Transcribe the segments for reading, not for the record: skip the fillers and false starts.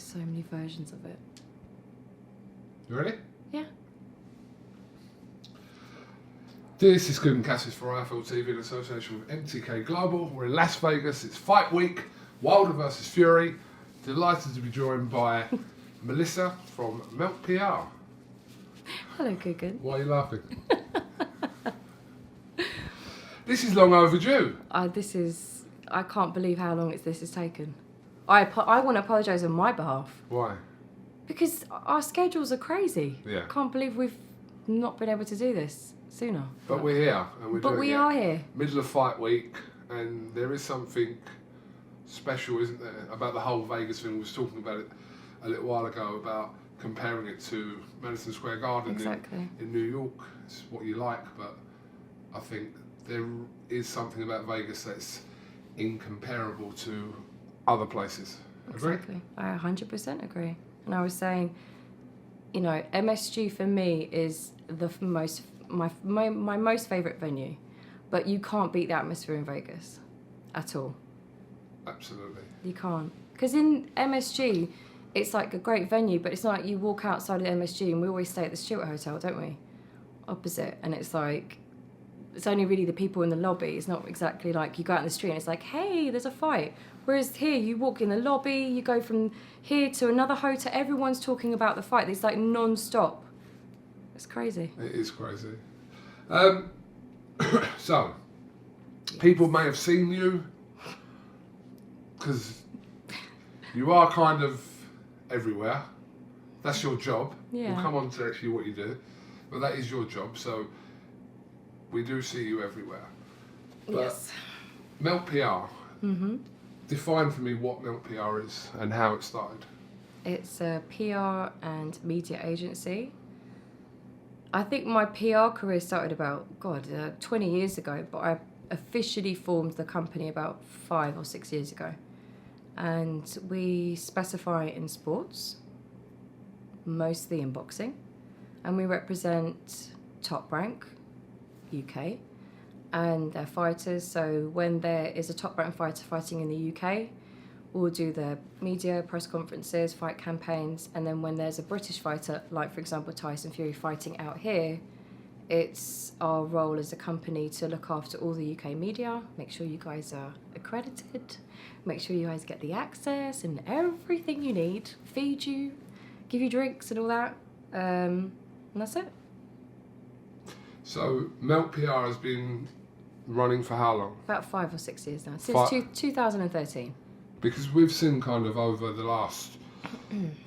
so many versions of it. You ready? Yeah. This is KUGAN CASSIUS for IFL TV in association with MTK Global. We're in Las Vegas. It's fight week. Wilder versus Fury. Delighted to be joined by Melissa from Milk PR. Hello, KUGAN. Why are you laughing? This is long overdue. I can't believe how long this has taken. I want to apologise on my behalf. Why? Because our schedules are crazy. Yeah. I can't believe we've not been able to do this sooner. But we're here. And we're But doing we it. are here. Middle of fight week, and there is something special, isn't there, about the whole Vegas thing. We was talking about it a little while ago, about comparing it to Madison Square Garden in New York. It's what you like, but I think there is something about Vegas that's incomparable to other places. Agree? Exactly. I 100% agree. And I was saying, you know, MSG for me is my most favourite venue, but you can't beat the atmosphere in Vegas at all. Absolutely. You can't. Because in MSG, it's like a great venue, but it's not like you walk outside of MSG, and we always stay at the Stewart Hotel, don't we? Opposite. And it's like, it's only really the people in the lobby. It's not exactly like you go out in the street and it's like, hey, there's a fight. Whereas here, you walk in the lobby, you go from here to another hotel, everyone's talking about the fight. It's like non-stop. It's crazy. It is crazy. So, people may have seen you, because you are kind of everywhere. That's your job. Yeah. We'll come on to actually what you do, but that is your job, so we do see you everywhere. But Yes. Milk PR. Mm-hmm. Define for me what Milk PR is and how it started. It's a PR and media agency. I think my PR career started about, 20 years ago, but I officially formed the company about 5 or 6 years ago. And we specify in sports, mostly in boxing, and we represent Top Rank, UK, and their fighters. So when there is a Top Rank fighter fighting in the UK, we'll do the media, press conferences, fight campaigns, and then when there's a British fighter, like for example Tyson Fury fighting out here, it's our role as a company to look after all the UK media, make sure you guys are accredited, make sure you guys get the access and everything you need, feed you, give you drinks and all that, and that's it. So Milk PR has been running for how long? About 5 or 6 years now, since 2013. Because we've seen kind of over the last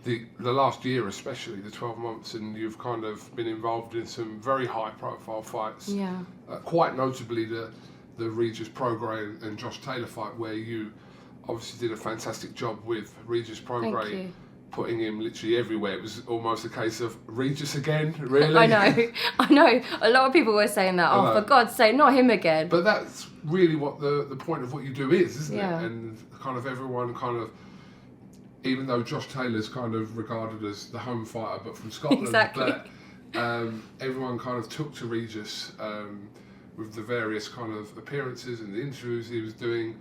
the last year, especially the 12 months, and you've kind of been involved in some very high profile fights. Yeah. Quite notably the Regis Prograis and Josh Taylor fight, where you obviously did a fantastic job with Regis Prograis, putting him literally everywhere. It was almost a case of Regis again, really. I know. A lot of people were saying that. Oh, for God's sake, not him again. But that's really what the point of what you do is, isn't Yeah. it? And kind of everyone kind of, even though Josh Taylor's kind of regarded as the home fighter, but from Scotland, Exactly. but everyone kind of took to Regis with the various kind of appearances and the interviews he was doing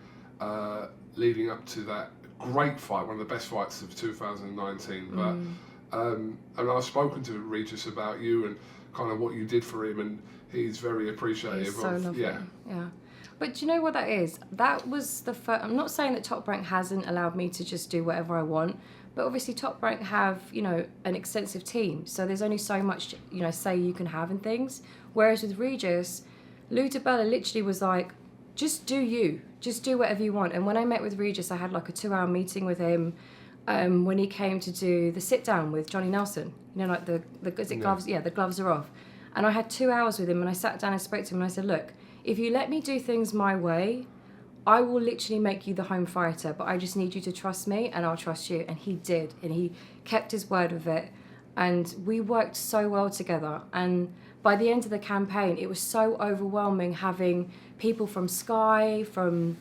leading up to that great fight, one of the best fights of 2019. But and I've spoken to Regis about you and kind of what you did for him, and he's very appreciative. He's so lovely. Yeah. But do you know what that is? That was the first. I'm not saying that Top Rank hasn't allowed me to just do whatever I want, but obviously Top Rank have, you know, an extensive team, so there's only so much, you know, say you can have in things. Whereas with Regis, Lou DiBella literally was like, just do you, just do whatever you want. And when I met with Regis, I had like a 2-hour meeting with him when he came to do the sit down with Johnny Nelson. You know, like the gloves? Yeah, the gloves are off. And I had 2 hours with him, and I sat down and spoke to him, and I said, look, if you let me do things my way, I will literally make you the home fighter, but I just need you to trust me, and I'll trust you. And he did, and he kept his word with it. And we worked so well together. And by the end of the campaign, it was so overwhelming having people from Sky, from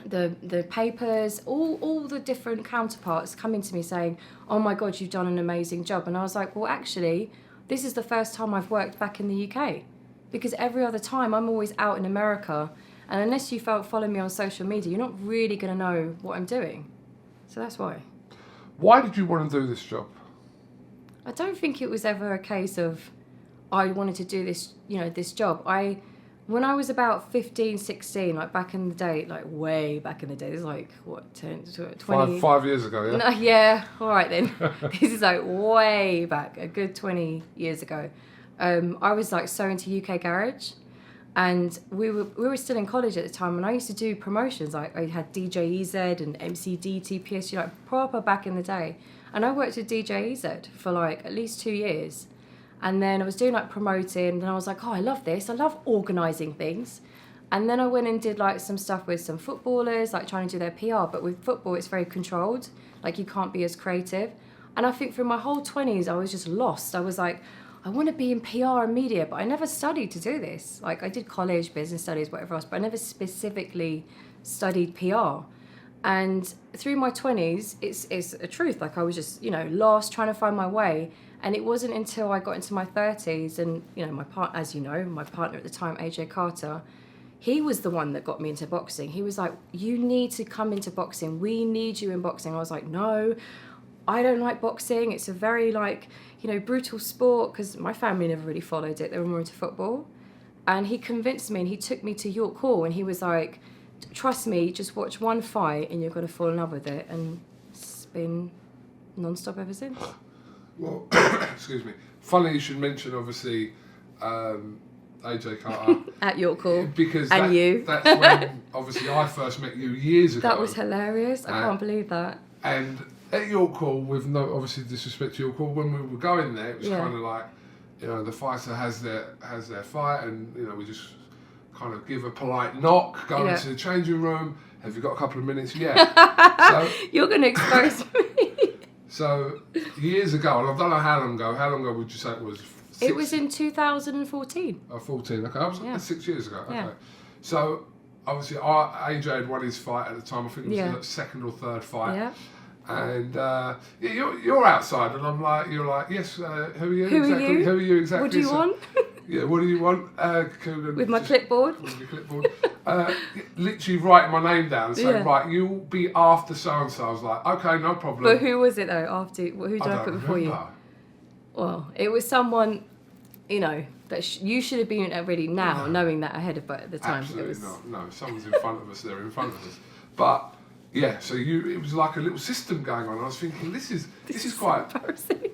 the papers, all the different counterparts coming to me saying, oh my God, you've done an amazing job. And I was like, well, actually, this is the first time I've worked back in the UK. Because every other time I'm always out in America, and unless you follow me on social media, you're not really going to know what I'm doing. So that's why. Why did you want to do this job? I don't think it was ever a case of I wanted to do this, this job. When I was about 15, 16, like back in the day, like way back in the day, this is like, what, 10, 20? 5 years ago, yeah? No, yeah, all right then. This is like way back, a good 20 years ago. I was like so into UK Garage, and we were still in college at the time, and I used to do promotions. Like I had DJ EZ and MCD, TPSU, like proper back in the day. And I worked with DJ EZ for like at least 2 years. And then I was doing like promoting, and I was like, oh, I love this. I love organising things. And then I went and did like some stuff with some footballers, like trying to do their PR. But with football, it's very controlled. Like you can't be as creative. And I think through my whole 20s, I was just lost. I was like, I want to be in PR and media, but I never studied to do this. Like I did college, business studies, whatever else, but I never specifically studied PR. And through my 20s, it's a truth. Like I was just, lost, trying to find my way. And it wasn't until I got into my 30s and, my partner at the time, AJ Carter, he was the one that got me into boxing. He was like, you need to come into boxing. We need you in boxing. I was like, no, I don't like boxing. It's a very brutal sport, because my family never really followed it. They were more into football. And he convinced me, and he took me to York Hall, and he was like, trust me, just watch one fight and you're going to fall in love with it. And it's been non-stop ever since. Well, excuse me. Funny you should mention, obviously, AJ Carter. At York Hall. Because that's when, obviously, I first met you years ago. That was hilarious. I can't believe that. And at York Hall, with no, obviously, disrespect to York Hall, when we were going there, it was kind of like, the fighter has their fight, and, we just kind of give a polite knock, go into the changing room. Have you got a couple of minutes? Yeah. So, you're going to expose me. So, years ago, and I don't know how long ago would you say it was? It was in 2014. Oh, 14, okay. I was 6 years ago, okay. Yeah. So, obviously, AJ had won his fight at the time. I think it was the second or third fight. Yeah. And you're outside, and you're like, yes, who are you? Who are you exactly? What do you want? Yeah, what do you want? KUGAN, with my clipboard? With your clipboard. Literally writing my name down and saying, right, you'll be after so-and-so. I was like, okay, no problem. But who was it, though, after? Who did I put before you? Well, it was someone, that you should have been already now, knowing that ahead of, but at the time. Absolutely not. No, someone's in front of us, they're in front of us. But, yeah, so it was like a little system going on. I was thinking, this is quite embarrassing.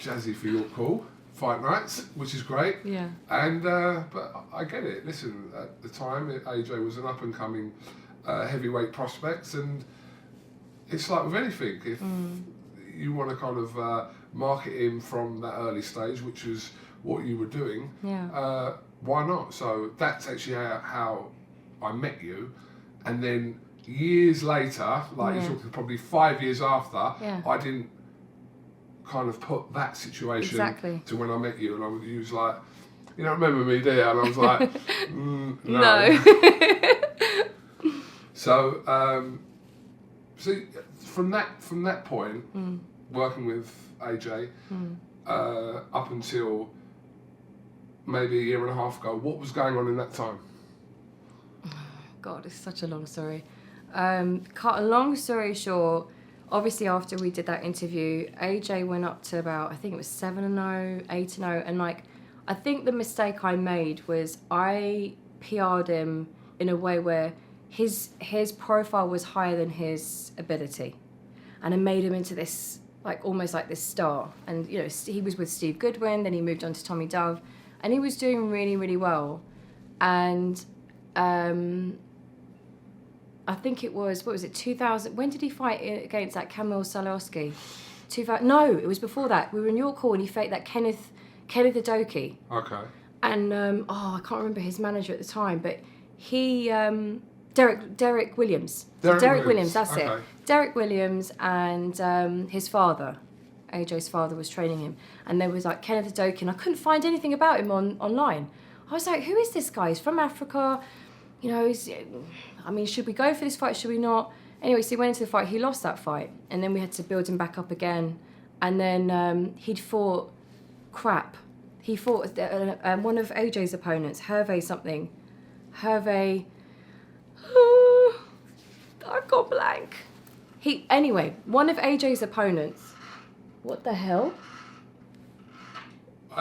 Jazzy for your call. Fight nights, which is great. Yeah. And but I get it. Listen, at the time, AJ was an up and coming heavyweight prospect, and it's like with anything. If you want to kind of market him from that early stage, which was what you were doing, why not? So that's actually how I met you, and then years later, like you're talking probably 5 years after, I didn't kind of put that situation to when I met you, and you was like, you don't remember me, do you? And I was like, no. So, from that point, working with AJ, up until maybe a year and a half ago, what was going on in that time? God, it's such a long story. Cut a long story short, obviously after we did that interview, AJ went up to about, I think it was 7-0, 8-0, and I think the mistake I made was I PR'd him in a way where his profile was higher than his ability, and I made him into this almost like this star. And he was with Steve Goodwin, then he moved on to Tommy Dove, and he was doing really, really well. And I think it was, 2000, when did he fight against that Kamil Salowski? 2000, no, it was before that. We were in York Hall, and he fought that Kenneth Adoki. Okay. And I can't remember his manager at the time, but he Derek Williams. Derek Williams, that's it. Derek Williams and his father, AJ's father, was training him, and there was Kenneth Adoki, and I couldn't find anything about him online. I was like, who is this guy? He's from Africa. Should we go for this fight? Should we not? Anyway, so he went into the fight. He lost that fight, and then we had to build him back up again. And then he'd fought crap. He fought one of AJ's opponents, Hervé something. I've got blank. Anyway, one of AJ's opponents. What the hell?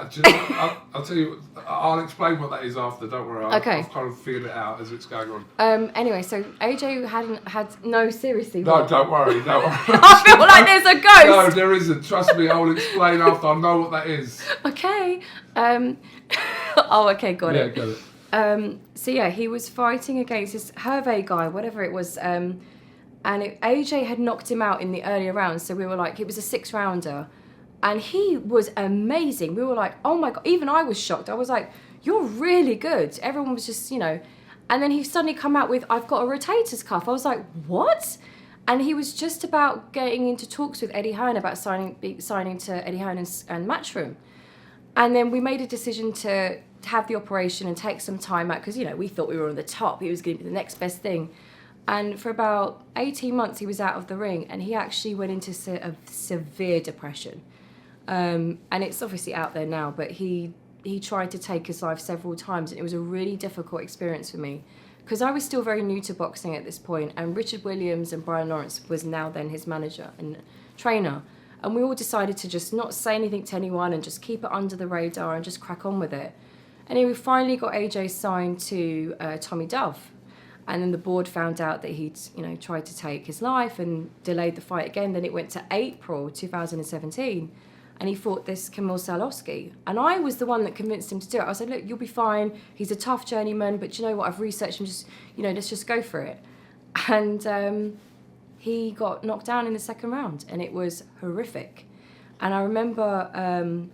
Do you know what? I'll tell you. I'll explain what that is after. Don't worry. Okay. I've kind of figured it out as it's going on. Anyway, so AJ hadn't had. No, seriously. No, what? don't worry. Don't worry. I feel like there's a ghost. No, there isn't. Trust me. I will explain after I know what that is. Okay. Oh, okay, got it. Yeah, got it. So yeah, he was fighting against this Hervé guy, whatever it was, and AJ had knocked him out in the earlier rounds. So we were like, it was a 6-rounder, and he was amazing. We were like, oh my god! Even I was shocked. I was like, you're really good. Everyone was just, and then he suddenly come out with, I've got a rotator's cuff. I was like, what? And he was just about getting into talks with Eddie Hearn about signing to Eddie Hearn and Matchroom. And then we made a decision to have the operation and take some time out because, we thought we were on the top. He was going to be the next best thing. And for about 18 months, he was out of the ring and he actually went into a severe depression. And it's obviously out there now, but he tried to take his life several times and it was a really difficult experience for me because I was still very new to boxing at this point and Richard Williams and Brian Lawrence was now then his manager and trainer. And we all decided to just not say anything to anyone and just keep it under the radar and just crack on with it. And we finally got AJ signed to Tommy Dove. And then the board found out that he'd, tried to take his life and delayed the fight again. Then it went to April 2017. And he fought this Kamil Salowski. And I was the one that convinced him to do it. I said, look, you'll be fine. He's a tough journeyman, but you know what? I've researched him. Just, let's just go for it. And he got knocked down in the second round, and it was horrific. And I remember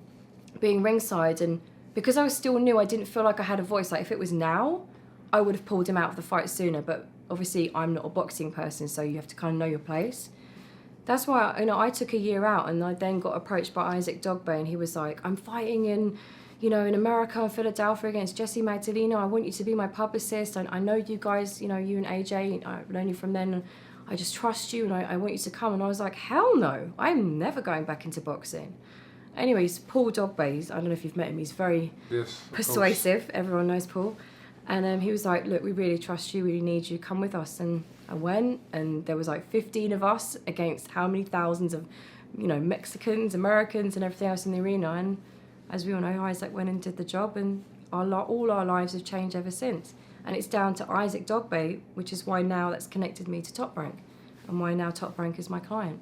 being ringside, and because I was still new, I didn't feel like I had a voice. Like, if it was now, I would have pulled him out of the fight sooner. But obviously, I'm not a boxing person, so you have to kind of know your place. That's why, I took a year out, and I then got approached by Isaac Dogbe, and he was like, I'm fighting in America and Philadelphia against Jesse Magdaleno. I want you to be my publicist. I know you guys, you and AJ, I've known you from then, and I just trust you, and I want you to come. And I was like, hell no, I'm never going back into boxing. Anyways, Paul Dogbe, I don't know if you've met him, he's very persuasive. Everyone knows Paul. And he was like, look, we really trust you, we really need you, come with us. And I went, and there was like 15 of us against how many thousands of, Mexicans, Americans, and everything else in the arena. And as we all know, Isaac went and did the job, and all our lives have changed ever since. And it's down to Isaac Dogbe, which is why now that's connected me to Top Rank, and why now Top Rank is my client.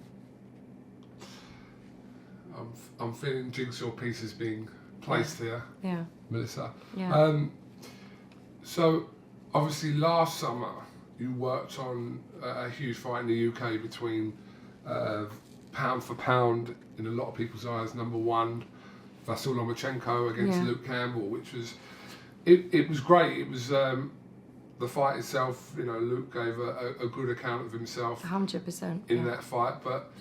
I'm feeling jigsaw pieces being placed here. Yeah. Melissa. Yeah. So, obviously, last summer you worked on a huge fight in the UK between pound for pound, in a lot of people's eyes, number one, Vasyl Lomachenko against Luke Campbell, which was, it was great. It was the fight itself. Luke gave a good account of himself. 100%. In that fight, but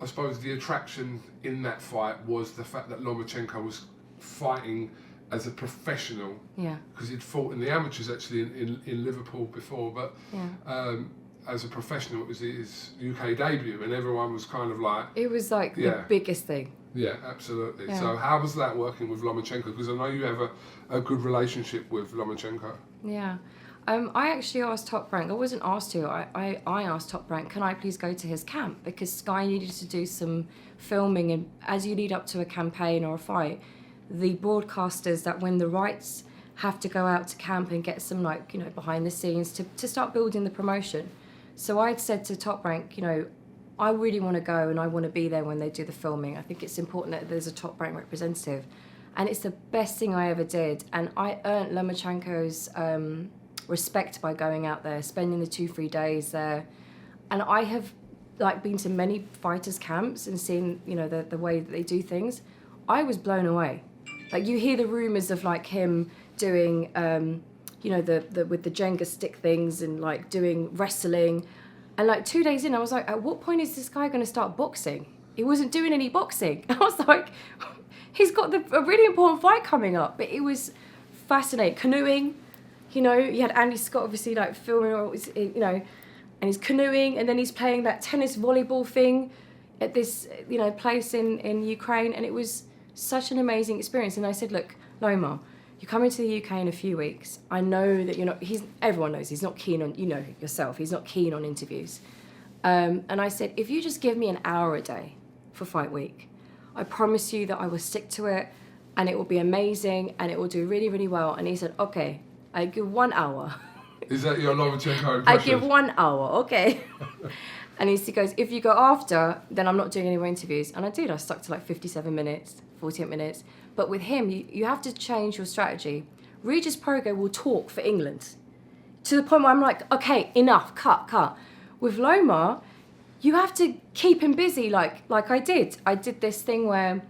I suppose the attraction in that fight was the fact that Lomachenko was fighting as a professional, because he'd fought in the amateurs actually in Liverpool before, but as a professional it was his UK debut, and everyone was kind of like... It was like the biggest thing. Yeah, absolutely. Yeah. So how was that working with Lomachenko? Because I know you have a good relationship with Lomachenko. Yeah. I actually asked Top Rank, I wasn't asked to, I asked Top Rank, can I please go to his camp? Because Sky needed to do some filming, and as you lead up to a campaign or a fight, the broadcasters that win the rights have to go out to camp and get some behind the scenes to start building the promotion. So I'd said to Top Rank, I really want to go and I want to be there when they do the filming. I think it's important that there's a Top Rank representative. And it's the best thing I ever did. And I earned Lomachenko's respect by going out there, spending the 2-3 days there. And I have been to many fighters' camps and seen, the way that they do things. I was blown away. You hear the rumours of him doing, with the Jenga stick things and doing wrestling. And 2 days in, I was like, at what point is this guy going to start boxing? He wasn't doing any boxing. I was like, he's got a really important fight coming up. But it was fascinating. Canoeing, you had Andy Scott obviously filming, and he's canoeing, and then he's playing that tennis volleyball thing at this, place in Ukraine, and it was such an amazing experience. And I said, look, Loma, you're coming to the UK in a few weeks. I know that you're not, everyone knows he's not keen on, yourself, he's not keen on interviews. And I said, if you just give me an hour a day for fight week, I promise you that I will stick to it and it will be amazing and it will do really, really well. And he said, okay, I give 1 hour. Is that your Lomachenko impression? I give 1 hour, okay. And he goes, if you go after, then I'm not doing any more interviews. And I did. I stuck to like 57 minutes, 48 minutes. But with him, you have to change your strategy. Regis Prograis will talk for England to the point where I'm like, okay, enough, cut. With Loma, you have to keep him busy like I did. I did this thing where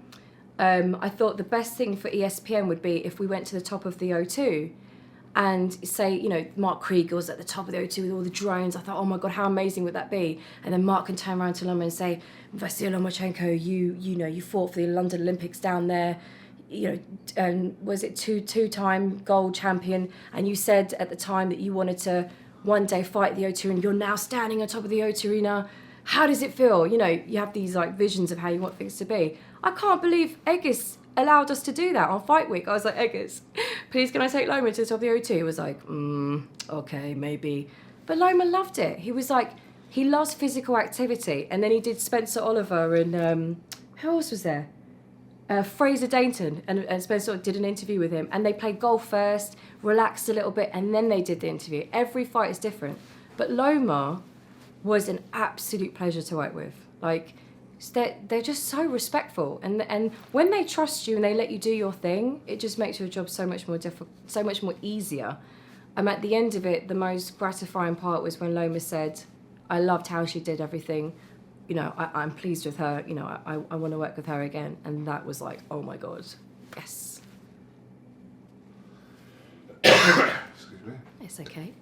I thought the best thing for ESPN would be if we went to the top of the O2 and say, you know, Mark Kriegel's at the top of the O2 with all the drones. I thought, oh my God, how amazing would that be? And then Mark can turn around to Loma and say, Vasily Lomachenko, you fought for the London Olympics down there. You know, and was it two-time gold champion? And you said at the time that you wanted to one day fight the O2 and you're now standing on top of the O2 arena. How does it feel? You know, you have these like visions of how you want things to be. I can't believe Eggers allowed us to do that on Fight Week. I was like, Eggers, please can I take Loma to the top of the O2? He was like, okay, maybe. But Loma loved it. He was like, he loves physical activity. And then he did Spencer Oliver and who else was there? Fraser Dainton, and Spencer did an interview with him, and they played golf first, relaxed a little bit, and then they did the interview. Every fight is different. But Loma was an absolute pleasure to work with. Like, they're just so respectful, and when they trust you and they let you do your thing, it just makes your job so much more so much more easier. At the end of it, the most gratifying part was when Loma said, I loved how she did everything. You know, I'm pleased with her. You know, I want to work with her again. And that was like, oh my God, yes. Excuse me. It's okay.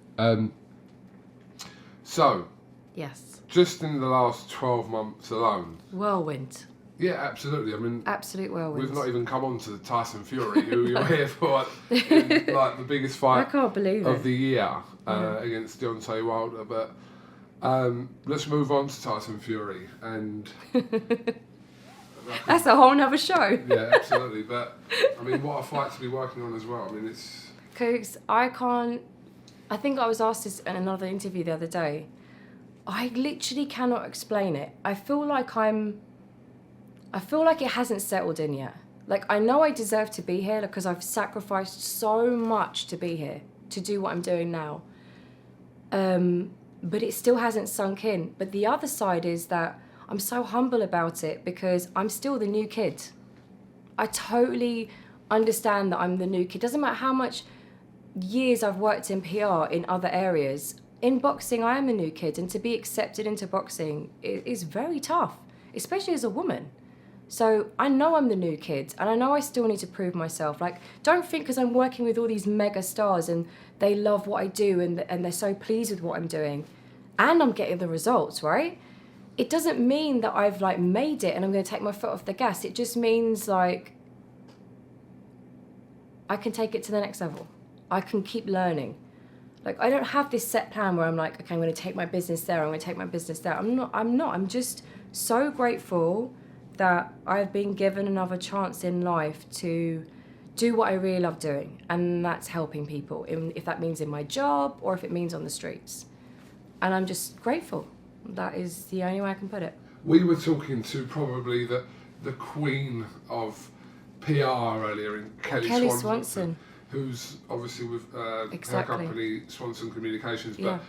So. Yes. Just in the last 12 months alone. Whirlwind. Yeah, absolutely. I mean, absolute whirlwind. We've not even come on to Tyson Fury, who you're here for, in, like the biggest fight I can't believe of it. the year against Deontay Wilder. But let's move on to Tyson Fury, and that's a whole nother show. Yeah, absolutely. But I mean, what a fight to be working on as well. I mean, it's because I think I was asked this in another interview the other day. I literally cannot explain it. I feel like it hasn't settled in yet. Like, I know I deserve to be here because I've sacrificed so much to be here, to do what I'm doing now. But it still hasn't sunk in. But the other side is that I'm so humble about it because I'm still the new kid. I totally understand that I'm the new kid. Doesn't matter how much years I've worked in PR in other areas. In boxing, I am a new kid, and to be accepted into boxing is very tough, especially as a woman. So I know I'm the new kid, and I know I still need to prove myself. Like, don't think because I'm working with all these mega stars and they love what I do and they're so pleased with what I'm doing, and I'm getting the results, right? It doesn't mean that I've like made it and I'm going to take my foot off the gas. It just means like I can take it to the next level. I can keep learning. Like, I don't have this set plan where I'm like, okay, I'm going to take my business there, I'm going to take my business there. I'm not. I'm just so grateful that I've been given another chance in life to do what I really love doing. And that's helping people, if that means in my job or if it means on the streets. And I'm just grateful. That is the only way I can put it. We were talking to probably the queen of PR earlier in Kelly Swanson. Who's obviously with her company, Swanson Communications, but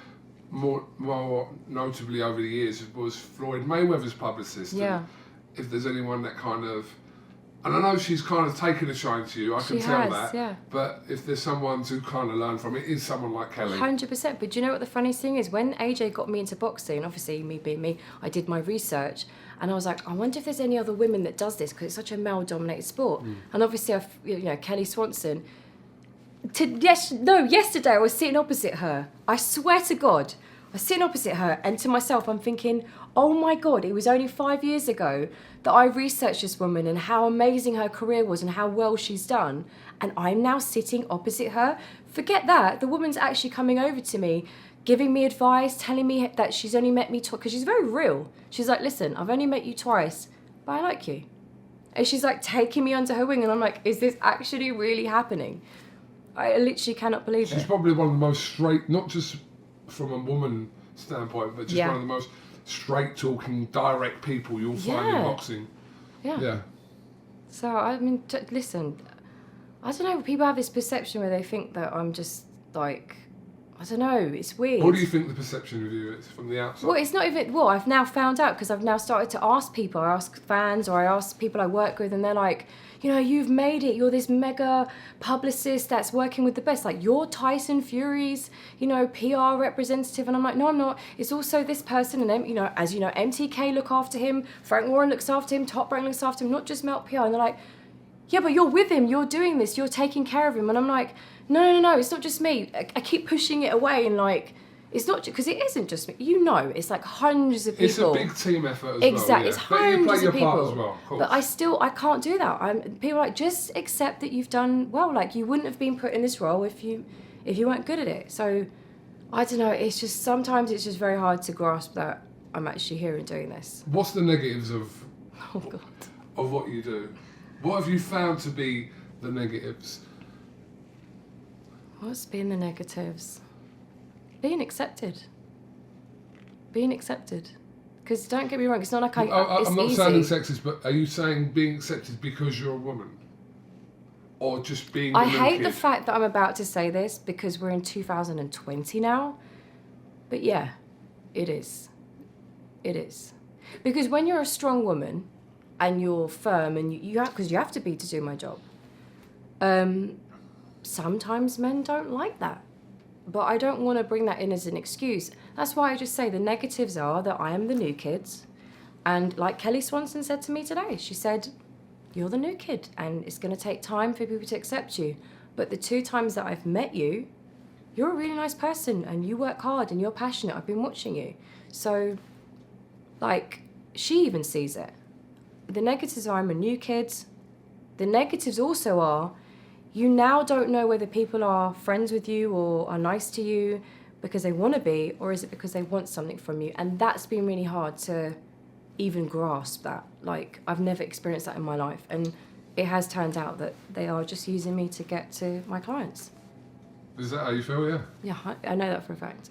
more notably over the years was Floyd Mayweather's publicist. Yeah. And if there's anyone that kind of, and I know she's kind of taken a shine to you, I can tell that. Yeah. But if there's someone to kind of learn from, it is someone like Kelly. 100%. But do you know what the funniest thing is? When AJ got me into boxing, obviously me being me, I did my research. And I was like, I wonder if there's any other women that does this because it's such a male-dominated sport. And obviously, Kelly Swanson. Yesterday I was sitting opposite her. I swear to God, I was sitting opposite her, and to myself I'm thinking, oh my God, it was only 5 years ago that I researched this woman and how amazing her career was and how well she's done, and I'm now sitting opposite her. Forget that, the woman's actually coming over to me, giving me advice, telling me that she's only met me twice, because she's very real. She's like, listen, I've only met you twice, but I like you. And she's like taking me under her wing, and I'm like, is this actually really happening? I literally cannot believe it. She's probably one of the most straight, not just from a woman standpoint, but just one of the most straight talking, direct people you'll find in boxing. Yeah. So I mean, listen, I don't know. People have this perception where they think that I'm just like, I don't know. It's weird. What do you think the perception of you is from the outside? Well, it's not even. Well, I've now found out because I've now started to ask people. I ask fans or I ask people I work with, and they're like, you know, you've made it. You're this mega publicist that's working with the best. Like, you're Tyson Fury's, you know, PR representative. And I'm like, no, I'm not. It's also this person. And, you know, as you know, MTK look after him. Frank Warren looks after him. Top Rank looks after him. Not just Melt PR. And they're like, yeah, but you're with him. You're doing this. You're taking care of him. And I'm like, no. It's not just me. I keep pushing it away and like, it's not because it isn't just me. You know, it's like hundreds of people. It's a big team effort as exactly. well. Yeah. It's hundreds of people. Part as well, of course. But I can't do that. People are like, just accept that you've done well. Like, you wouldn't have been put in this role if you weren't good at it. So I don't know. It's just sometimes it's just very hard to grasp that I'm actually here and doing this. What's the negatives of God. of what you do? What have you found to be the negatives? What's been the negatives? Being accepted. Because don't get me wrong, it's not like it's I'm not easy. sounding sexist, but are you saying being accepted because you're a woman? Or just being I hate the fact that I'm about to say this because we're in 2020 now. But yeah, it is. It is. Because when you're a strong woman and you're firm and you have to be to do my job, sometimes men don't like that. But I don't want to bring that in as an excuse. That's why I just say the negatives are that I am the new kid. And like Kelly Swanson said to me today, she said, you're the new kid and it's going to take time for people to accept you. But the 2 times that I've met you, you're a really nice person and you work hard and you're passionate. I've been watching you. So, like, she even sees it. The negatives are I'm a new kid. The negatives also are you now don't know whether people are friends with you or are nice to you because they want to be, or is it because they want something from you? And that's been really hard to even grasp that. Like, I've never experienced that in my life. And it has turned out that they are just using me to get to my clients. Is that how you feel, yeah? Yeah, I know that for a fact.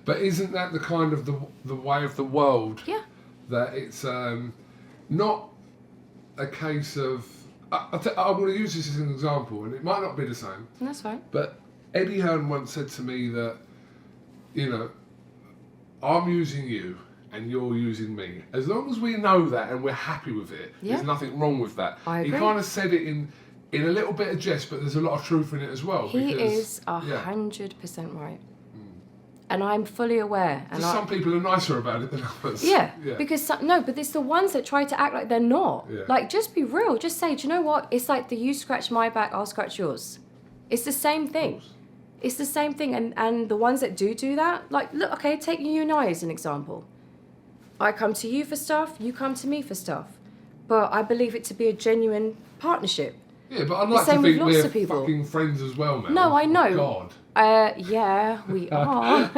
But isn't that the kind of the way of the world? Yeah. That it's not a case of... I'm going to use this as an example, and it might not be the same. That's fine. But Eddie Hearn once said to me that, you know, I'm using you and you're using me. As long as we know that and we're happy with it, there's nothing wrong with that. I agree. He kind of said it in a little bit of jest, but there's a lot of truth in it as well. He is 100% right. And I'm fully aware. And some people are nicer about it than others. Yeah. Because but it's the ones that try to act like they're not. Yeah. Like, just be real. Just say, do you know what? It's like the you scratch my back, I'll scratch yours. It's the same thing. It's the same thing. And the ones that do that, like, look, okay, take you and I as an example. I come to you for stuff, you come to me for stuff. But I believe it to be a genuine partnership. Yeah, but I'd like to think we're fucking friends as well, man. No, I know. God. Yeah, we are.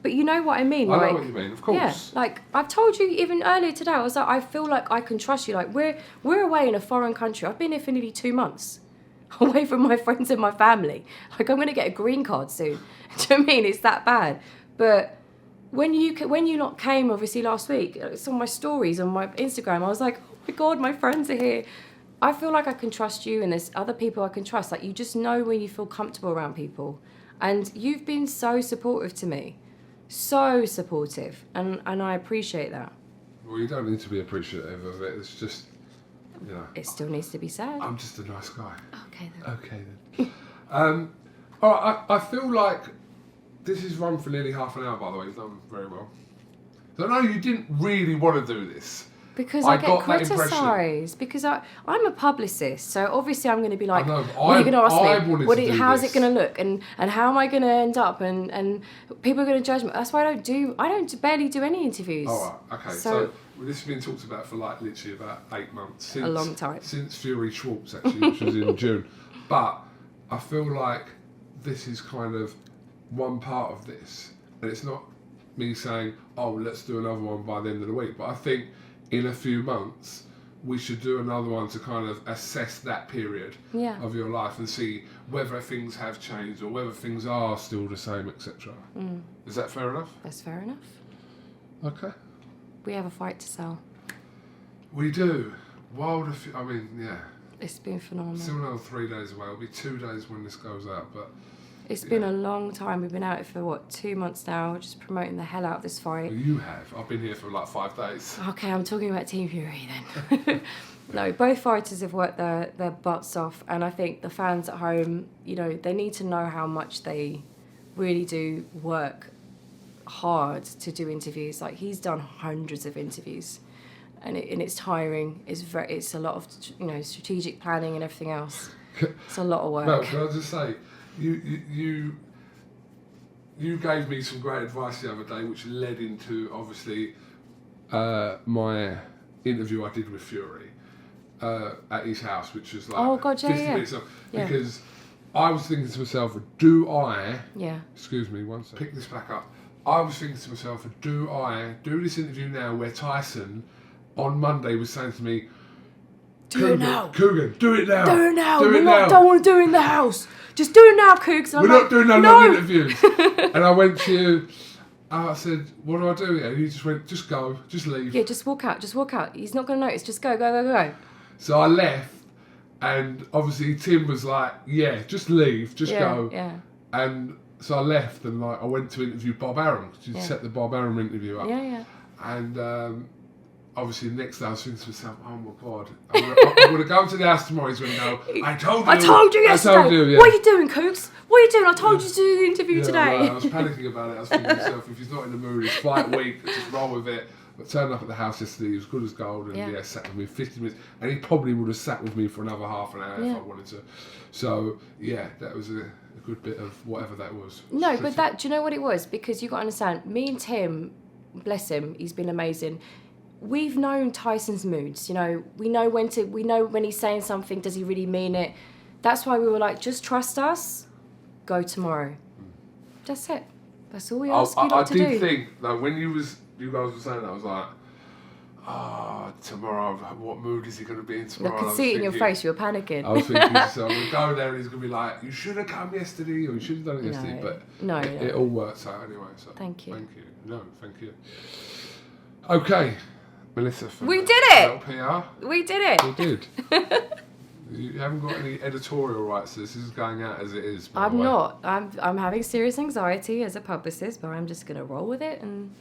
But you know what I mean? I know what you mean, of course. Yeah, like, I've told you even earlier today, I was like, I feel like I can trust you. Like, we're away in a foreign country. I've been here for nearly 2 months. Away from my friends and my family. Like, I'm going to get a green card soon. Do you know what I mean? It's that bad. But when you lot came, obviously, last week, some of my stories on my Instagram, I was like, oh my God, my friends are here. I feel like I can trust you, and there's other people I can trust. Like, you just know when you feel comfortable around people. And you've been so supportive to me. So supportive. And I appreciate that. Well, you don't need to be appreciative of it. It's just, you know. It still needs to be said. I'm just a nice guy. Okay, then. Okay, then. All right, I feel like this is run for nearly half an hour, by the way. You've done very well. So I know you didn't really want to do this. Because I get criticised. Because I'm a publicist, so obviously I'm going to be like, what are you going to ask me? How's it going to look? And how am I going to end up? And people are going to judge me. That's why I don't barely do any interviews. All right, okay. So this has been talked about for like literally about 8 months. A long time. Since Fury Schwartz, actually, which was in June. But I feel like this is kind of one part of this. And it's not me saying, oh, let's do another one by the end of the week. But I think in a few months, we should do another one to kind of assess that period of your life and see whether things have changed or whether things are still the same, etc. Is that fair enough? That's fair enough. Okay. We have a fight to sell. We do. Wilder, I mean, yeah. It's been phenomenal. Still another 3 days away. It'll be 2 days when this goes out, but... It's been a long time. We've been out for, what, 2 months now, just promoting the hell out of this fight. You have. I've been here for like 5 days. Okay, I'm talking about Team Fury then. No, both fighters have worked their butts off, and I think the fans at home, you know, they need to know how much they really do work hard to do interviews. Like, he's done hundreds of interviews, and it's tiring. It's a lot of, you know, strategic planning and everything else. It's a lot of work. Mel, can I just say, you gave me some great advice the other day, which led into obviously my interview I did with Fury at his house, which was like 50 minutes long. Because I was thinking to myself, do I? Excuse me, one second. Pick this back up. I was thinking to myself, do I do this interview now where Tyson on Monday was saying to me, Do it now. KUGAN, do it now. Do it now. Do it now. Don't want to do it in the house. Just do it now, Cougs. We're not doing no long interviews. And I went to you, I said, what do I do here? And you just went, just go, just leave. Yeah, just walk out. Just walk out. He's not going to notice. Just go, go, go, go. So I left, and obviously Tim was like, yeah, just leave, just go. Yeah. And so I left, and like I went to interview Bob Arum, because you set the Bob Arum interview up. Yeah. And obviously the next day I was thinking to myself, oh my God, I'm going to go to the house tomorrow. He's going to go, I told you yesterday. I told you, What are you doing, Cougs? What are you doing? I told you to do the interview today. Right. I was panicking about it. I was thinking to myself, if he's not in the mood, it's fight week, just roll with it. But turned up at the house yesterday, he was good as gold, and sat with me 50 minutes. And he probably would have sat with me for another half an hour if I wanted to. So, yeah, that was a good bit of whatever that was. No, but that, do you know what it was? Because you got to understand, me and Tim, bless him, he's been amazing. We've known Tyson's moods, you know. We know when he's saying something, does he really mean it? That's why we were like, just trust us, go tomorrow. That's it. That's all we ask you not to do. I did think, that when you guys were saying that, I was like, tomorrow, what mood is he going to be in tomorrow? I could see it in your face, you were panicking. I was thinking, so we'll go there and he's going to be like, you should have come yesterday, or you should have done it yesterday. But it all works out anyway. So thank you. Thank you. No, thank you. Okay, Melissa. We did it! LPR. We did it! We did. You haven't got any editorial rights to this. This is going out as it is. I'm not. I'm having serious anxiety as a publicist, but I'm just going to roll with it and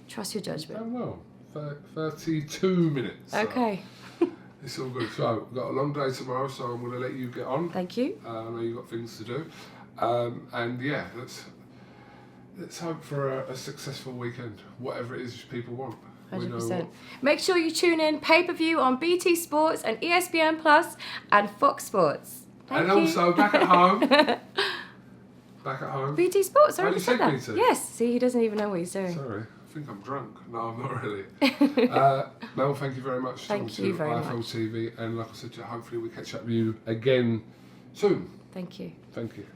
trust your judgment. Oh, well. 32 minutes. Okay. So it's all good. So, we've got a long day tomorrow, so I'm going to let you get on. Thank you. I know you've got things to do. And yeah, let's hope for a successful weekend, whatever it is people want. 100%. Make sure you tune in pay-per-view on BT Sports and ESPN Plus and Fox Sports. Thank you. Also, back at home. Back at home. BT Sports, I already said that. BT? Yes, see, he doesn't even know what he's doing. Sorry. I think I'm drunk. No, I'm not really. Mel, thank you very much. Thank you very much. IFL TV, and like I said, hopefully we catch up with you again soon. Thank you. Thank you.